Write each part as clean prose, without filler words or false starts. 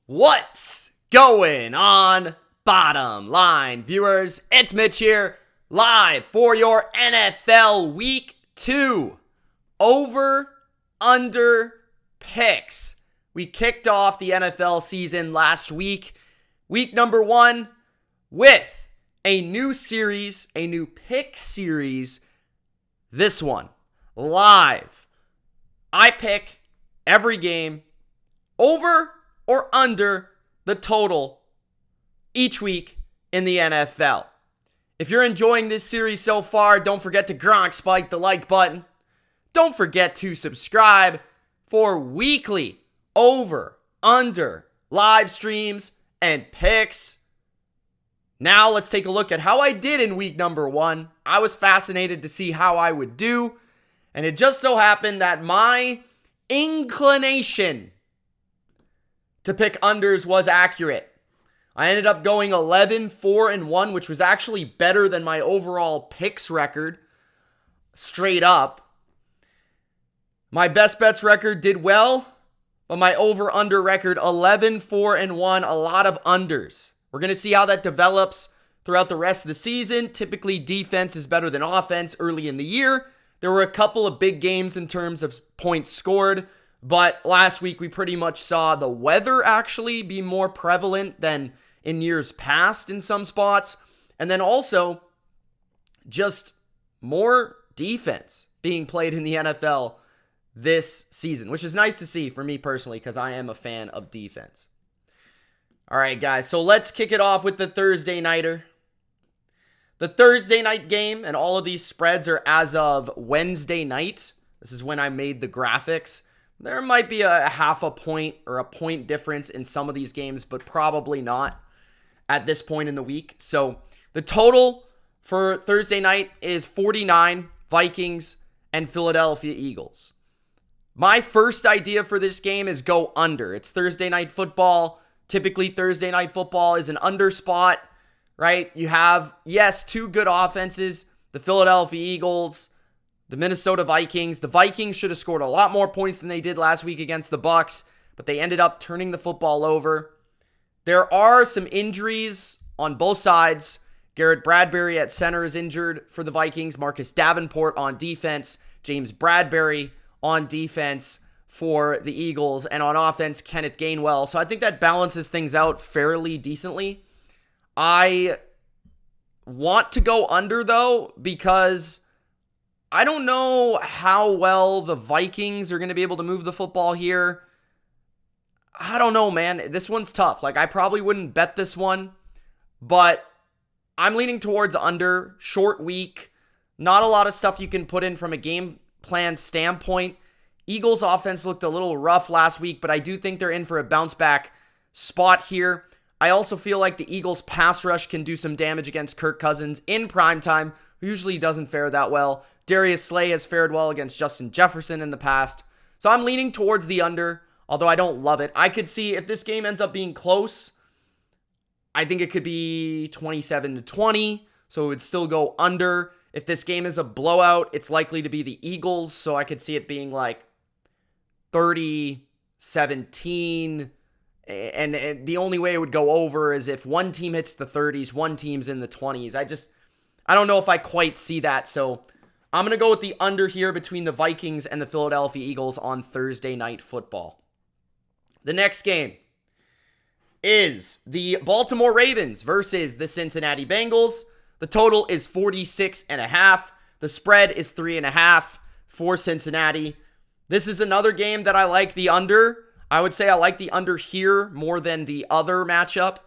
What's going on, bottom line viewers? It's Mitch here, live for your NFL Week 2 over-under picks. We kicked off the NFL season last week, week number 1, with a new series, a new pick series. This one, live. I pick every game over or under the total each week in the NFL. If you're enjoying this series so far, don't forget to Gronk spike the like button. Don't forget to subscribe for weekly over, under, live streams, and picks. Now let's take a look at how I did in week number 1. I was fascinated to see how I would do, and it just so happened that my inclination to pick unders was accurate. I ended up going 11-4-1, which was actually better than my overall picks record, straight up. My best bets record did well, but my over-under record 11-4-1, a lot of unders. We're going to see how that develops throughout the rest of the season. Typically, defense is better than offense early in the year. There were a couple of big games in terms of points scored, but last week we pretty much saw the weather actually be more prevalent than in years past in some spots. And then also just more defense being played in the NFL this season, which is nice to see for me personally because I am a fan of defense. All right, guys, so let's kick it off with the Thursday nighter. The Thursday night game, and all of these spreads are as of Wednesday night. This is when I made the graphics. There might be a half a point or a point difference in some of these games, but probably not at this point in the week. So the total for Thursday night is 49, Vikings and Philadelphia Eagles. My first idea for this game is go under. It's Thursday night football. Typically, Thursday night football is an under spot, right? You have, yes, two good offenses, the Philadelphia Eagles, the Minnesota Vikings. The Vikings should have scored a lot more points than they did last week against the Bucs, but they ended up turning the football over. There are some injuries on both sides. Garrett Bradbury at center is injured for the Vikings. Marcus Davenport on defense. James Bradbury on defense for the Eagles. And on offense, Kenneth Gainwell. So I think that balances things out fairly decently. I want to go under, though, because I don't know how well the Vikings are going to be able to move the football here. I don't know, man. This one's tough. Like, I probably wouldn't bet this one, but I'm leaning towards under. Short week. Not a lot of stuff you can put in from a game plan standpoint. Eagles offense looked a little rough last week, but I do think they're in for a bounce back spot here. I also feel like the Eagles pass rush can do some damage against Kirk Cousins in primetime, who usually doesn't fare that well. Darius Slay has fared well against Justin Jefferson in the past. So I'm leaning towards the under, although I don't love it. I could see if this game ends up being close, I think it could be 27-20, so it would still go under. If this game is a blowout, it's likely to be the Eagles, so I could see it being like 30-17. And the only way it would go over is if one team hits the 30s, one team's in the 20s. I don't know if I quite see that, so I'm going to go with the under here between the Vikings and the Philadelphia Eagles on Thursday night football. The next game is the Baltimore Ravens versus the Cincinnati Bengals. The total is 46.5. The spread is 3.5 for Cincinnati. This is another game that I like the under. I would say I like the under here more than the other matchup.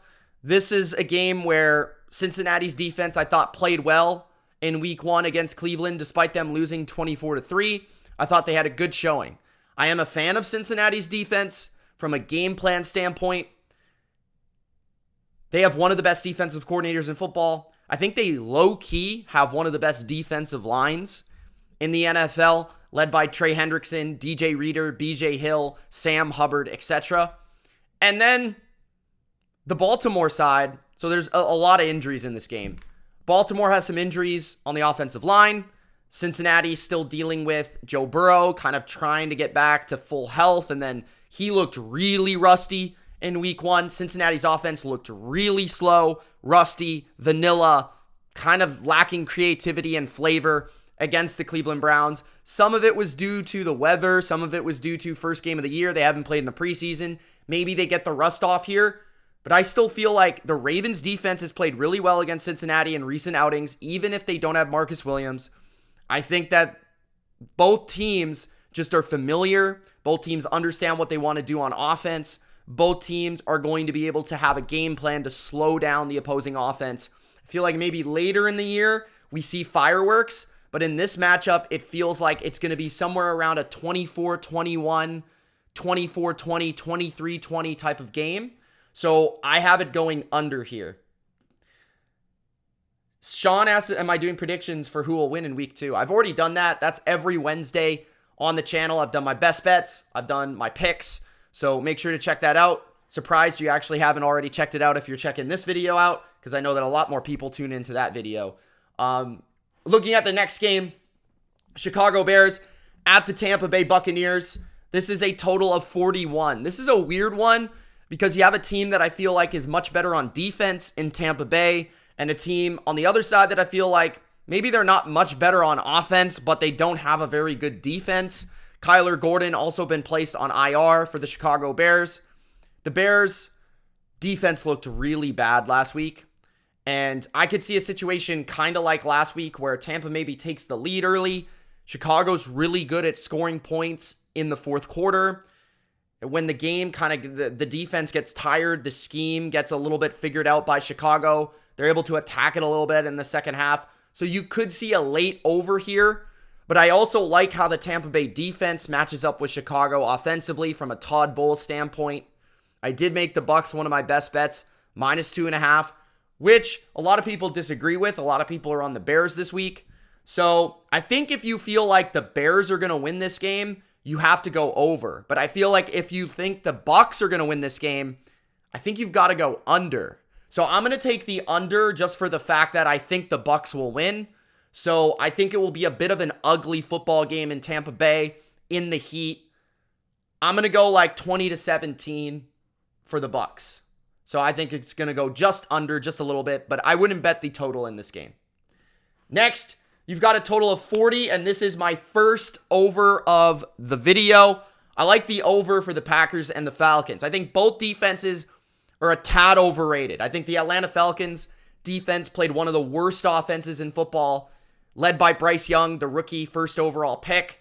This is a game where Cincinnati's defense, I thought, played well in week 1 against Cleveland, despite them losing 24-3. I thought they had a good showing. I am a fan of Cincinnati's defense from a game plan standpoint. They have one of the best defensive coordinators in football. I think they low-key have one of the best defensive lines in the NFL, led by Trey Hendrickson, DJ Reader, BJ Hill, Sam Hubbard, etc. And then the Baltimore side, so there's a lot of injuries in this game. Baltimore has some injuries on the offensive line. Cincinnati still dealing with Joe Burrow, kind of trying to get back to full health, and then he looked really rusty in week 1. Cincinnati's offense looked really slow, rusty, vanilla, kind of lacking creativity and flavor against the Cleveland Browns. Some of it was due to the weather. Some of it was due to first game of the year. They haven't played in the preseason. Maybe they get the rust off here. But I still feel like the Ravens defense has played really well against Cincinnati in recent outings, even if they don't have Marcus Williams. I think that both teams just are familiar. Both teams understand what they want to do on offense. Both teams are going to be able to have a game plan to slow down the opposing offense. I feel like maybe later in the year, we see fireworks. But in this matchup, it feels like it's going to be somewhere around a 24-21, 24-20, 23-20 type of game. So I have it going under here. Sean asked, am I doing predictions for who will win in week 2? I've already done that. That's every Wednesday on the channel. I've done my best bets. I've done my picks. So make sure to check that out. Surprised you actually haven't already checked it out if you're checking this video out, because I know that a lot more people tune into that video. Looking at the next game, Chicago Bears at the Tampa Bay Buccaneers. This is a total of 41. This is a weird one because you have a team that I feel like is much better on defense in Tampa Bay, and a team on the other side that I feel like maybe they're not much better on offense, but they don't have a very good defense. Kyler Gordon also been placed on IR for the Chicago Bears. The Bears' defense looked really bad last week, and I could see a situation kind of like last week where Tampa maybe takes the lead early. Chicago's really good at scoring points in the fourth quarter. When the game the defense gets tired, the scheme gets a little bit figured out by Chicago. They're able to attack it a little bit in the second half. So you could see a late over here. But I also like how the Tampa Bay defense matches up with Chicago offensively from a Todd Bowles standpoint. I did make the Bucs one of my best bets, -2.5, which a lot of people disagree with. A lot of people are on the Bears this week. So I think if you feel like the Bears are going to win this game, you have to go over. But I feel like if you think the Bucs are going to win this game, I think you've got to go under. So I'm going to take the under just for the fact that I think the Bucs will win. So I think it will be a bit of an ugly football game in Tampa Bay in the heat. I'm going to go like 20-17 for the Bucs. So I think it's going to go just under, just a little bit, but I wouldn't bet the total in this game. Next, you've got a total of 40, and this is my first over of the video. I like the over for the Packers and the Falcons. I think both defenses are a tad overrated. I think the Atlanta Falcons defense played one of the worst offenses in football, led by Bryce Young, the rookie first overall pick.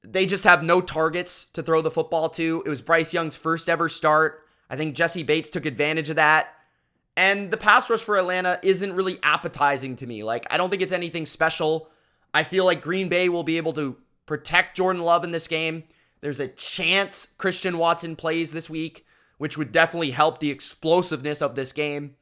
They just have no targets to throw the football to. It was Bryce Young's first ever start. I think Jesse Bates took advantage of that. And the pass rush for Atlanta isn't really appetizing to me. Like, I don't think it's anything special. I feel like Green Bay will be able to protect Jordan Love in this game. There's a chance Christian Watson plays this week, which would definitely help the explosiveness of this game.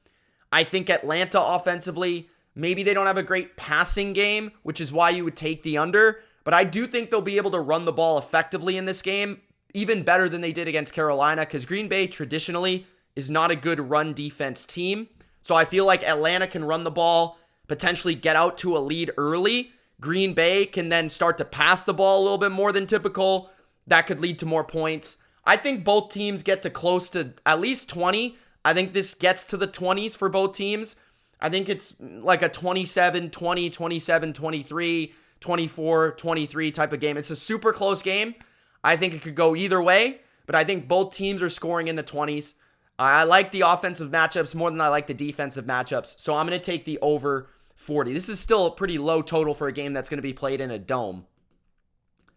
I think Atlanta offensively, maybe they don't have a great passing game, which is why you would take the under. But I do think they'll be able to run the ball effectively in this game, even better than they did against Carolina, because Green Bay traditionally is not a good run defense team. So I feel like Atlanta can run the ball, potentially get out to a lead early. Green Bay can then start to pass the ball a little bit more than typical. That could lead to more points. I think both teams get to close to at least 20. I think this gets to the 20s for both teams. I think it's like a 27-20, 27-23, 24-23 type of game. It's a super close game. I think it could go either way, but I think both teams are scoring in the 20s. I like the offensive matchups more than I like the defensive matchups, so I'm going to take the over 40. This is still a pretty low total for a game that's going to be played in a dome.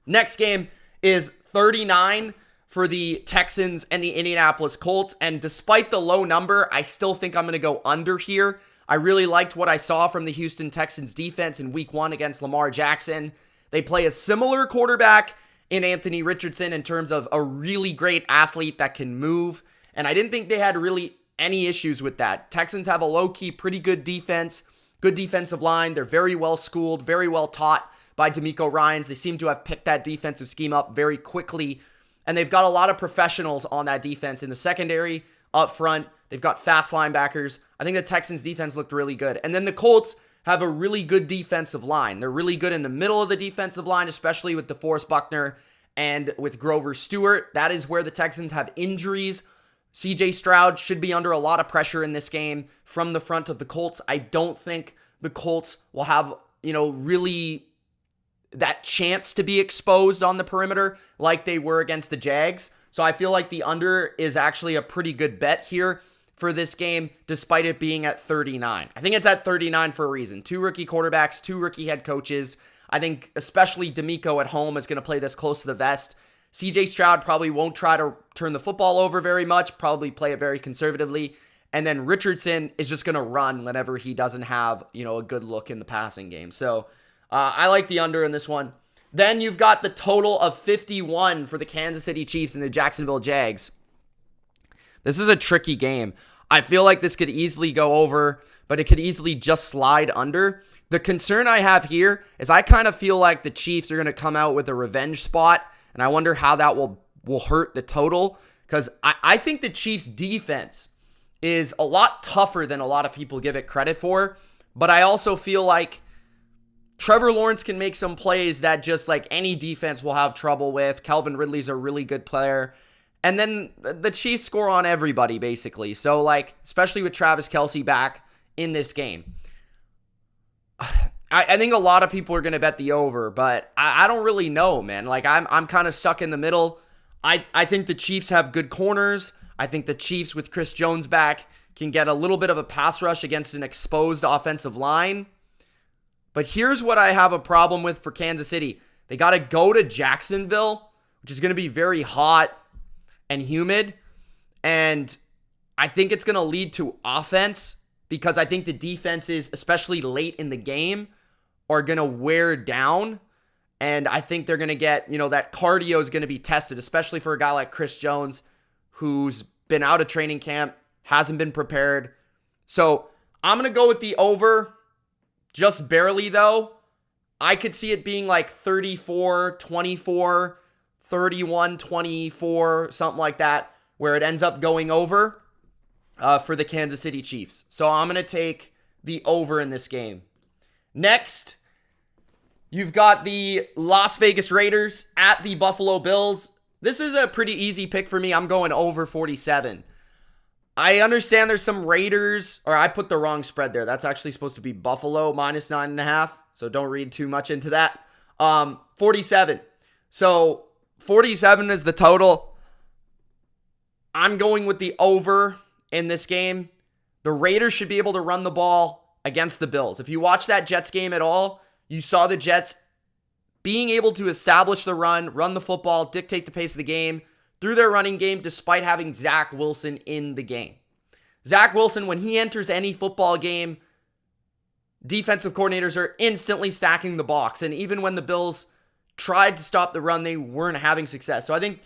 Next game is 39 for the Texans and the Indianapolis Colts, and despite the low number, I still think I'm going to go under here. I really liked what I saw from the Houston Texans defense in week 1 against Lamar Jackson. They play a similar quarterback in Anthony Richardson in terms of a really great athlete that can move, and I didn't think they had really any issues with that. Texans have a low-key, pretty good defense, good defensive line. They're very well schooled, very well taught by DeMeco Ryans. They seem to have picked that defensive scheme up very quickly, and they've got a lot of professionals on that defense in the secondary, up front. They've got fast linebackers. I think the Texans defense looked really good. And then the Colts have a really good defensive line. They're really good in the middle of the defensive line, especially with DeForest Buckner And with Grover Stewart, that is where the Texans have injuries. CJ Stroud should be under a lot of pressure in this game from the front of the Colts. I don't think the Colts will have, really that chance to be exposed on the perimeter like they were against the Jags. So I feel like the under is actually a pretty good bet here for this game, despite it being at 39. I think it's at 39 for a reason. 2 rookie quarterbacks, 2 rookie head coaches. I think especially D'Amico at home is going to play this close to the vest. CJ Stroud probably won't try to turn the football over very much, probably play it very conservatively. And then Richardson is just going to run whenever he doesn't have, a good look in the passing game. So I like the under in this one. Then you've got the total of 51 for the Kansas City Chiefs and the Jacksonville Jags. This is a tricky game. I feel like this could easily go over, but it could easily just slide under. The concern I have here is I kind of feel like the Chiefs are going to come out with a revenge spot, and I wonder how that will hurt the total, because I think the Chiefs' defense is a lot tougher than a lot of people give it credit for, but I also feel like Trevor Lawrence can make some plays that just like any defense will have trouble with. Calvin Ridley's a really good player. And then the Chiefs score on everybody, basically. So, especially with Travis Kelce back in this game. I think a lot of people are going to bet the over, but I don't really know, man. I'm kind of stuck in the middle. I think the Chiefs have good corners. I think the Chiefs with Chris Jones back can get a little bit of a pass rush against an exposed offensive line. But here's what I have a problem with for Kansas City. They got to go to Jacksonville, which is going to be very hot and humid. And I think it's going to lead to offense because I think the defenses, especially late in the game, are going to wear down. And I think they're going to get, that cardio is going to be tested, especially for a guy like Chris Jones, who's been out of training camp, hasn't been prepared. So I'm going to go with the over, just barely though. I could see it being like 34-24, 31-24, something like that, where it ends up going over for the Kansas City Chiefs. So I'm going to take the over in this game. Next, you've got the Las Vegas Raiders at the Buffalo Bills. This is a pretty easy pick for me. I'm going over 47. I understand there's some Raiders, or I put the wrong spread there. That's actually supposed to be Buffalo minus 9.5, so don't read too much into that. 47. So 47 is the total. I'm going with the over in this game. The Raiders should be able to run the ball against the Bills. If you watch that Jets game at all, you saw the Jets being able to establish the run the football, dictate the pace of the game through their running game despite having Zach Wilson in the game. Zach Wilson, when he enters any football game, defensive coordinators are instantly stacking the box. And even when the Bills tried to stop the run, they weren't having success. So I think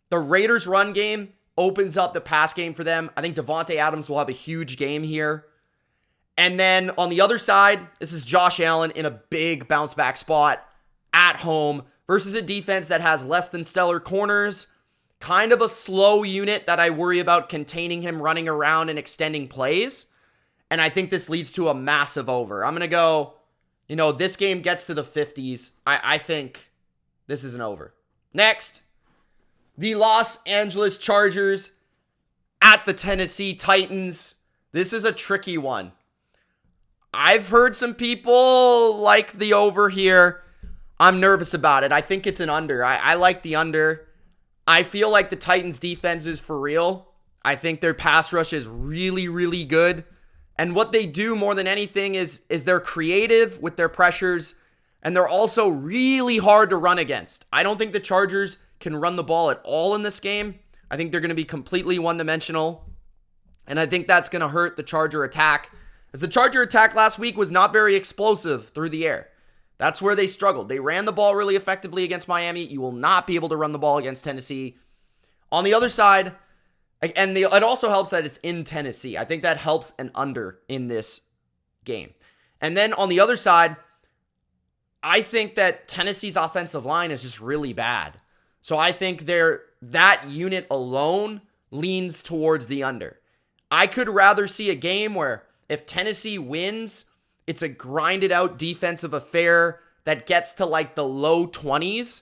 the Raiders' run game opens up the pass game for them. I think Devontae Adams will have a huge game here. And then on the other side, this is Josh Allen in a big bounce back spot at home versus a defense that has less than stellar corners. Kind of a slow unit that I worry about containing him running around and extending plays. And I think this leads to a massive over. I'm going to go, this game gets to the 50s. I think this is an over. Next, the Los Angeles Chargers at the Tennessee Titans. This is a tricky one. I've heard some people like the over here. I'm nervous about it. I think it's an under. I like the under. I feel like the Titans defense is for real. I think their pass rush is really, really good. And what they do more than anything is they're creative with their pressures, and they're also really hard to run against. I don't think the Chargers can run the ball at all in this game. I think they're going to be completely one-dimensional, and I think that's going to hurt the Charger attack, as the Charger attack last week was not very explosive through the air. That's where they struggled. They ran the ball really effectively against Miami. You will not be able to run the ball against Tennessee. On the other side, and it also helps that it's in Tennessee. I think that helps an under in this game. And then on the other side, I think that Tennessee's offensive line is just really bad. So I think that unit alone leans towards the under. I could rather see a game where if Tennessee wins, it's a grinded out defensive affair that gets to like the low 20s.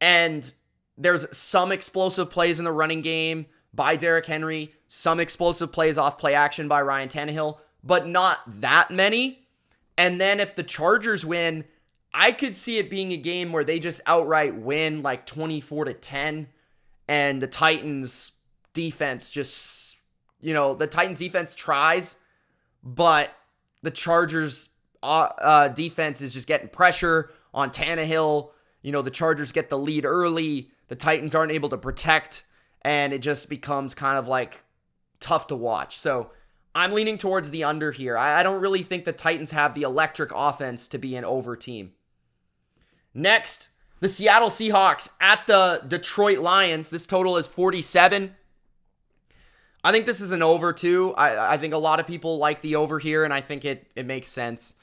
And there's some explosive plays in the running game by Derrick Henry, some explosive plays off play action by Ryan Tannehill, but not that many. And then if the Chargers win, I could see it being a game where they just outright win like 24-10, and the Titans defense just, the Titans defense tries, but the Chargers defense is just getting pressure on Tannehill. The Chargers get the lead early. The Titans aren't able to protect, and it just becomes kind of like tough to watch. So I'm leaning towards the under here. I don't really think the Titans have the electric offense to be an over team. Next, the Seattle Seahawks at the Detroit Lions. This total is 47. I think this is an over too. I think a lot of people like the over here, and I think it makes sense.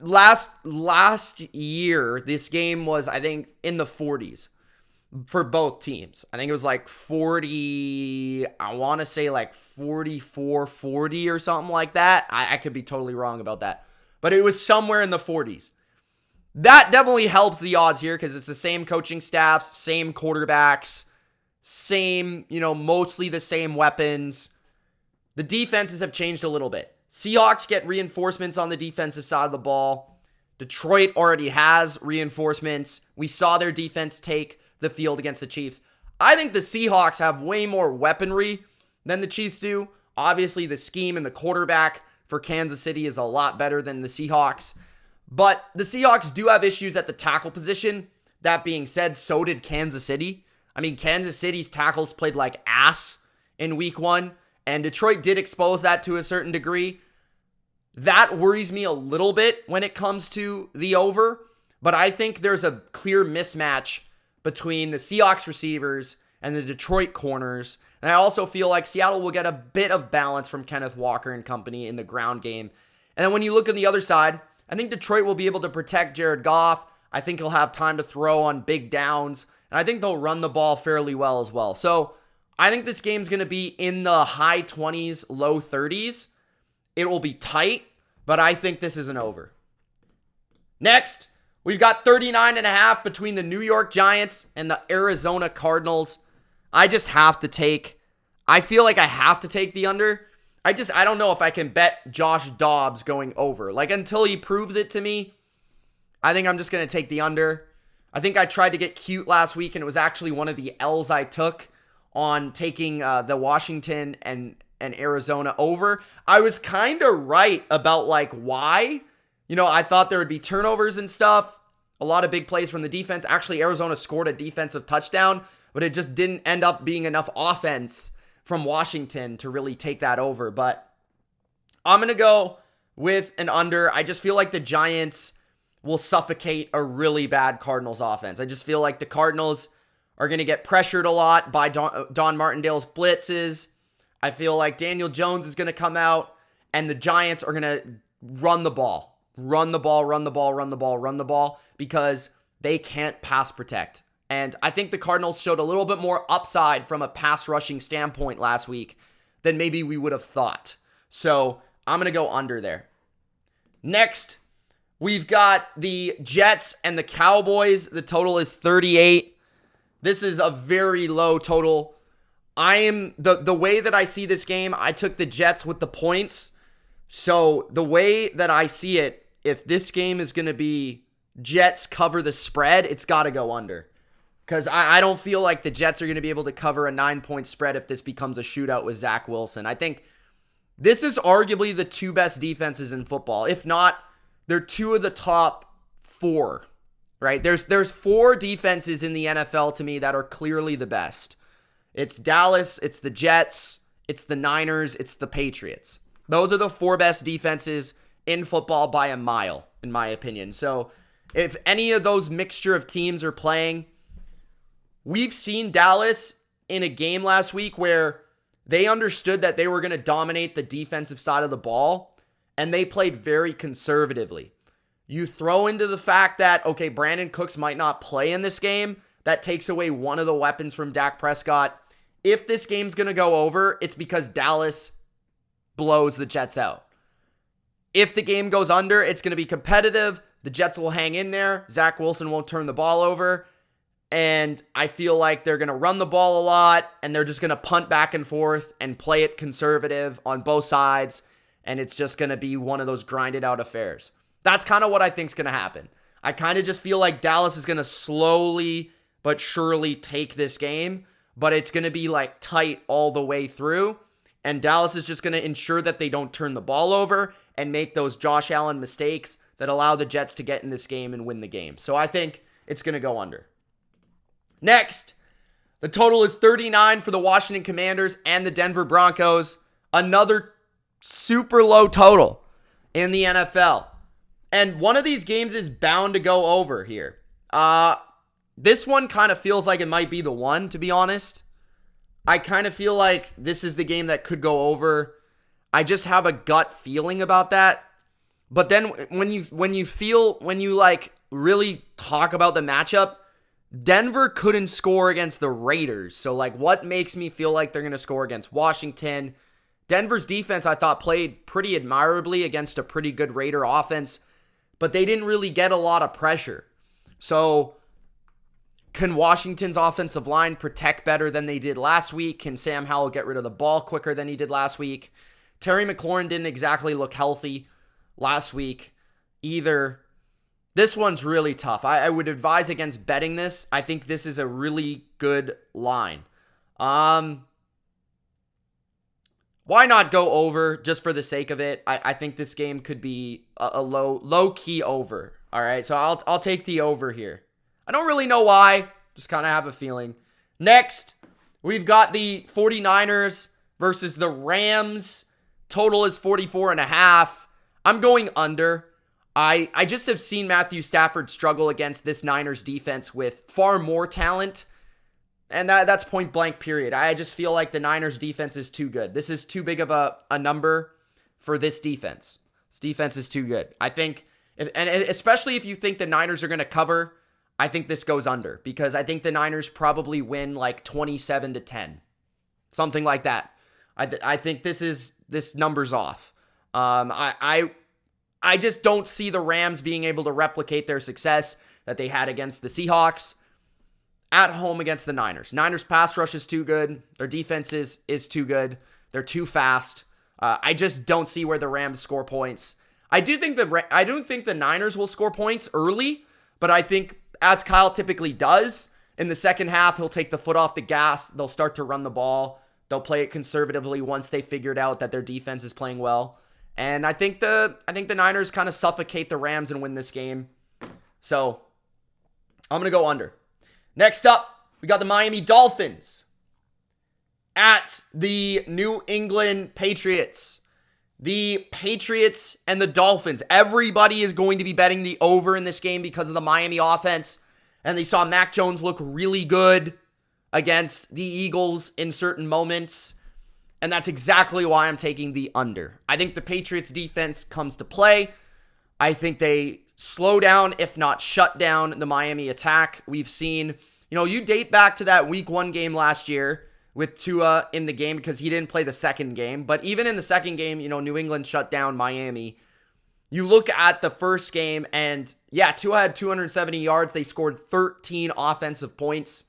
Last year, this game was, I think, in the 40s for both teams. I think it was like 40, I want to say like 44-40 or something like that. I could be totally wrong about that. But it was somewhere in the 40s. That definitely helps the odds here because it's the same coaching staffs, same quarterbacks, same, mostly the same weapons. The defenses have changed a little bit. Seahawks get reinforcements on the defensive side of the ball. Detroit already has reinforcements. We saw their defense take the field against the Chiefs. I think the Seahawks have way more weaponry than the Chiefs do. Obviously, the scheme and the quarterback for Kansas City is a lot better than the Seahawks. But the Seahawks do have issues at the tackle position. That being said, so did Kansas City. I mean, Kansas City's tackles played like ass in week 1, and Detroit did expose that to a certain degree. That worries me a little bit when it comes to the over, but I think there's a clear mismatch between the Seahawks receivers and the Detroit corners. And I also feel like Seattle will get a bit of balance from Kenneth Walker and company in the ground game. And then when you look on the other side, I think Detroit will be able to protect Jared Goff. I think he'll have time to throw on big downs. And I think they'll run the ball fairly well as well. So I think this game's going to be in the high 20s, low 30s. It will be tight, but I think this is an over. Next, we've got 39.5 between the New York Giants and the Arizona Cardinals. I feel like I have to take the under. I don't know if I can bet Josh Dobbs going over. Like, until he proves it to me, I think I'm just going to take the under. I think I tried to get cute last week, and it was actually one of the L's I took on taking the Washington and Arizona over. I was kind of right about, like, why. I thought there would be turnovers and stuff. A lot of big plays from the defense. Actually, Arizona scored a defensive touchdown, but it just didn't end up being enough offense from Washington to really take that over. But I'm going to go with an under. I just feel like the Giants will suffocate a really bad Cardinals offense. I just feel like the Cardinals are going to get pressured a lot by Don Martindale's blitzes. I feel like Daniel Jones is going to come out, and the Giants are going to run the ball. Run the ball because they can't pass protect. And I think the Cardinals showed a little bit more upside from a pass rushing standpoint last week than maybe we would have thought. So I'm going to go under there. Next, we've got the Jets and the Cowboys. The total is 38. This is a very low total. The way that I see this game, I took the Jets with the points. So the way that I see it, if this game is going to be Jets cover the spread, it's got to go under. Because I don't feel like the Jets are going to be able to cover a 9-point spread if this becomes a shootout with Zach Wilson. I think this is arguably the two best defenses in football. If not, they're two of the top 4, right? There's 4 defenses in the NFL to me that are clearly the best. It's Dallas, it's the Jets, it's the Niners, it's the Patriots. Those are the 4 best defenses in football by a mile, in my opinion. So if any of those mixture of teams are playing, we've seen Dallas in a game last week where they understood that they were going to dominate the defensive side of the ball, and they played very conservatively. You throw into the fact that, okay, Brandon Cooks might not play in this game. That takes away one of the weapons from Dak Prescott. If this game's going to go over, it's because Dallas blows the Jets out. If the game goes under, it's going to be competitive. The Jets will hang in there. Zach Wilson won't turn the ball over. And I feel like they're going to run the ball a lot, and they're just going to punt back and forth and play it conservative on both sides. And it's just going to be one of those grinded out affairs. That's kind of what I think is going to happen. I kind of just feel like Dallas is going to slowly but surely take this game, but it's going to be like tight all the way through. And Dallas is just going to ensure that they don't turn the ball over and make those Josh Allen mistakes that allow the Jets to get in this game and win the game. So I think it's going to go under. Next, the total is 39 for the Washington Commanders and the Denver Broncos. Another super low total in the NFL. And one of these games is bound to go over here. This one kind of feels like it might be the one, to be honest. I kind of feel like this is the game that could go over. I just have a gut feeling about that. But then when you like really talk about the matchup, Denver couldn't score against the Raiders. So like what makes me feel like they're going to score against Washington? Denver's defense, I thought, played pretty admirably against a pretty good Raider offense, but they didn't really get a lot of pressure. So can Washington's offensive line protect better than they did last week? Can Sam Howell get rid of the ball quicker than he did last week? Terry McLaurin didn't exactly look healthy last week either. This one's really tough. I would advise against betting this. I think this is a really good line. Why not go over just for the sake of it? I think this game could be a low-key over. All right, so I'll take the over here. I don't really know why. Just kind of have a feeling. Next, we've got the 49ers versus the Rams. Total is 44.5. I'm going under. I just have seen Matthew Stafford struggle against this Niners defense with far more talent. And that's point blank, period. I just feel like the Niners defense is too good. This is too big of a number for this defense. This defense is too good. I think, and especially if you think the Niners are going to cover, I think this goes under. Because I think the Niners probably win like 27-10. Something like that. I think this number's off. I just don't see the Rams being able to replicate their success that they had against the Seahawks at home against the Niners. Niners pass rush is too good. Their defense is too good. They're too fast. I just don't see where the Rams score points. I don't think the Niners will score points early, but I think as Kyle typically does, in the second half, he'll take the foot off the gas. They'll start to run the ball. They'll play it conservatively once they figured out that their defense is playing well. And I think the Niners kind of suffocate the Rams and win this game. So I'm going to go under. Next up, we got the Miami Dolphins at the New England Patriots. The Patriots and the Dolphins. Everybody is going to be betting the over in this game because of the Miami offense. And they saw Mac Jones look really good against the Eagles in certain moments. And that's exactly why I'm taking the under. I think the Patriots defense comes to play. I think they slow down, if not shut down, the Miami attack. We've seen, you date back to that week 1 game last year with Tua in the game because he didn't play the second game. But even in the second game, New England shut down Miami. You look at the first game and Tua had 270 yards. They scored 13 offensive points.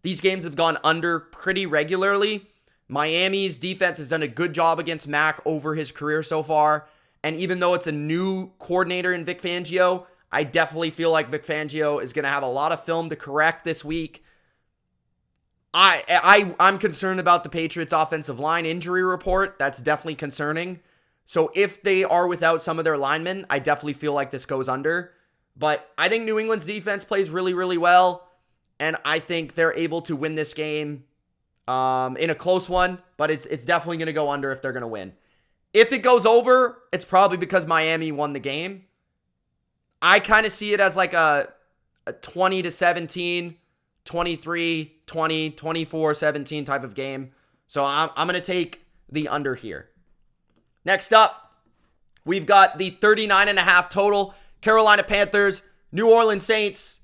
These games have gone under pretty regularly. Miami's defense has done a good job against Mac over his career so far. And even though it's a new coordinator in Vic Fangio, I definitely feel like Vic Fangio is going to have a lot of film to correct this week. I'm concerned about the Patriots offensive line injury report. That's definitely concerning. So if they are without some of their linemen, I definitely feel like this goes under. But I think New England's defense plays really, really well. And I think they're able to win this game in a close one, but it's definitely going to go under if they're going to win. If it goes over, it's probably because Miami won the game. I kind of see it as like a 20-17, 23-20, 24-17 type of game. So I'm going to take the under here. Next up, we've got the 39.5 total. Carolina Panthers, New Orleans Saints.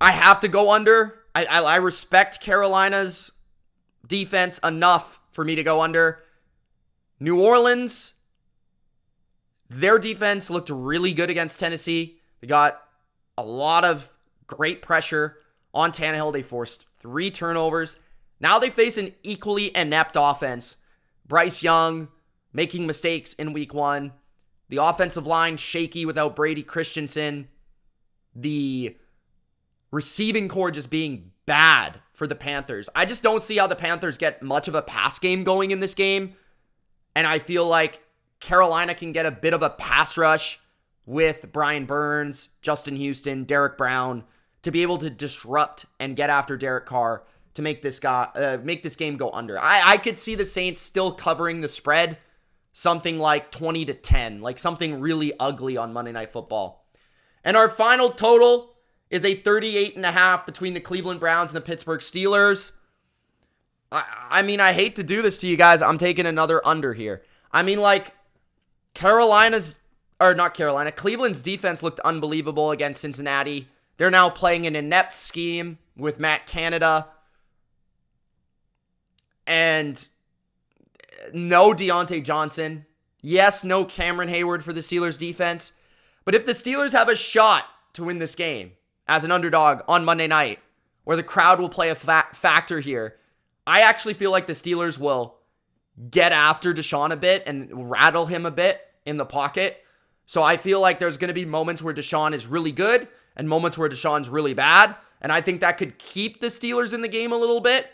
I have to go under. I respect Carolina's defense enough for me to go under. New Orleans, their defense looked really good against Tennessee. They got a lot of great pressure on Tannehill. They forced 3 turnovers. Now they face an equally inept offense. Bryce Young making mistakes in week 1. The offensive line shaky without Brady Christensen. The receiving core just being bad for the Panthers. I just don't see how the Panthers get much of a pass game going in this game. And I feel like Carolina can get a bit of a pass rush with Brian Burns, Justin Houston, Derek Brown to be able to disrupt and get after Derek Carr to make this game go under. I could see the Saints still covering the spread, something like 20-10, like something really ugly on Monday Night Football. And our final total is a 38.5 between the Cleveland Browns and the Pittsburgh Steelers. I mean, I hate to do this to you guys. I'm taking another under here. I mean, like, Cleveland's defense looked unbelievable against Cincinnati. They're now playing an inept scheme with Matt Canada. And no Deontay Johnson. Yes, no Cameron Hayward for the Steelers defense. But if the Steelers have a shot to win this game as an underdog on Monday night, where the crowd will play a factor here, I actually feel like the Steelers will get after Deshaun a bit and rattle him a bit in the pocket. So I feel like there's going to be moments where Deshaun is really good and moments where Deshaun's really bad. And I think that could keep the Steelers in the game a little bit.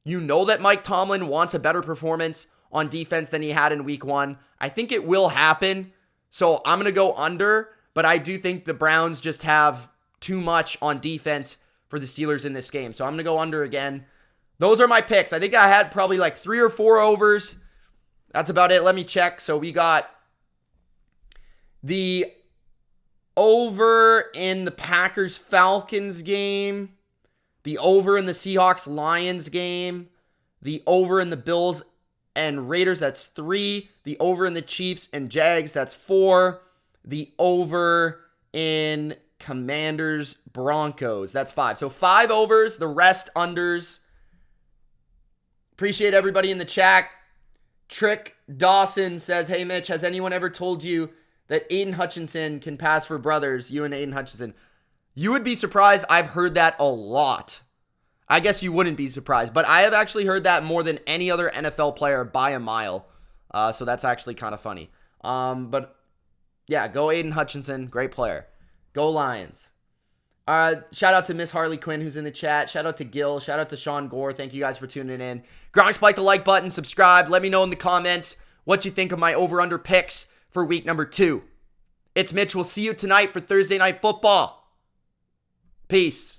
You know that Mike Tomlin wants a better performance on defense than he had in week 1. I think it will happen. So I'm going to go under, but I do think the Browns just have too much on defense for the Steelers in this game. So I'm going to go under again. Those are my picks. I think I had probably like 3 or 4 overs. That's about it. Let me check. So we got the over in the Packers-Falcons game, the over in the Seahawks-Lions game, the over in the Bills and Raiders, that's 3, the over in the Chiefs and Jags, that's 4, the over in Commanders-Broncos, that's 5. So 5 overs, the rest unders. Appreciate everybody in the chat. Trick Dawson says, hey Mitch, has anyone ever told you that Aiden Hutchinson can pass for brothers, you and Aiden Hutchinson? You would be surprised. I've heard that a lot. I guess you wouldn't be surprised, but I have actually heard that more than any other NFL player by a mile. So that's actually kind of funny. But yeah, go Aiden Hutchinson. Great player. Go Lions. Shout out to Miss Harley Quinn who's in the chat. Shout out to Gil. Shout out to Sean Gore. Thank you guys for tuning in. Gronk, spike the like button. Subscribe. Let me know in the comments what you think of my over-under picks for week number 2. It's Mitch. We'll see you tonight for Thursday Night Football. Peace.